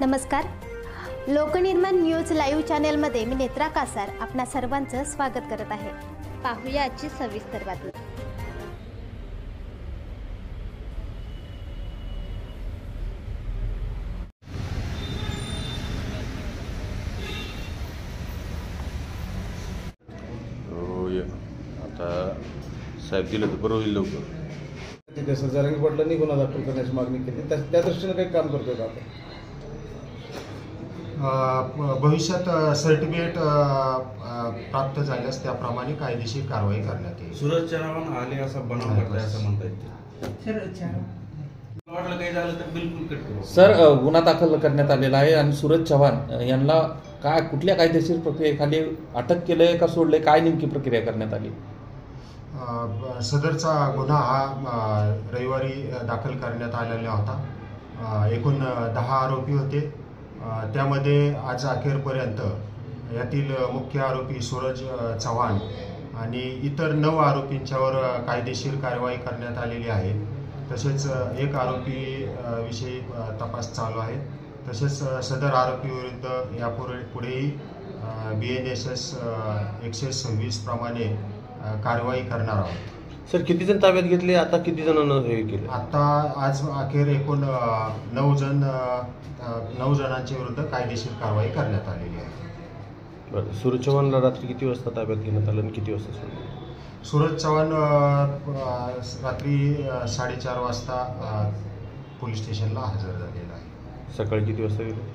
नमस्कार, लोकनिर्माण news live चॅनलमध्ये मी नेत्रा कासार आपणा सर्वांचं स्वागत करत आहे। पाहूया आजची सविस्तर बातमी। आता साहेब दिलं तर बरं होईल लवकर। जसं जरांगी पाटलांनी गुन्हा दाखल करण्याची मागणी केली त्या दृष्टीने काही काम करतोय का आपण? भविष्यात सर्टिफिकेट प्राप्त झाल्यास त्याप्रमाणे कायदेशीर कारवाई करण्यात येईल। सूरज चव्हाण आले असा बनाव करताय असं म्हणता येते। वाटलं काही झालं तर बिलकुल कट करू सर। गुन्हा दाखल करण्यात आलेला आहे आणि सूरज चव्हाण यांना काय कुठल्या कायदेशीर प्रक्रियेखाली अटक केलंय का सोडलंय, काय नेमकी प्रक्रिया करण्यात आली? सदरचा गुन्हा हा रविवारी दाखल करण्यात आलेला होता। एकूण 10 आरोपी होते। त्यामध्ये आज अखेरपर्यंत यातील मुख्य आरोपी सूरज चव्हाण आणि इतर 9 आरोपींच्यावर कायदेशीर कारवाई करण्यात आलेली आहे। तसेच एक आरोपी विषयी तपास चालू आहे। तसेच सदर आरोपीविरुद्ध यापुढेही BNSS 126 प्रमाणे कारवाई करणार आहोत। सर, किती जण ताब्यात घेतले, आता किती जणांना हे केले? आता आज अखेर एकूण 9 जणांच्या विरुद्ध कायदेशीर कारवाई करण्यात आलेली आहे। बरं, सूरज चव्हाणला रात्री किती वाजता ताब्यात घेण्यात आलं आणि किती वाजता सोडलं? सूरज चव्हाण रात्री 4:30 वाजता पोलीस स्टेशनला हजर झालेला आहे। सकाळी किती वाजता गेले?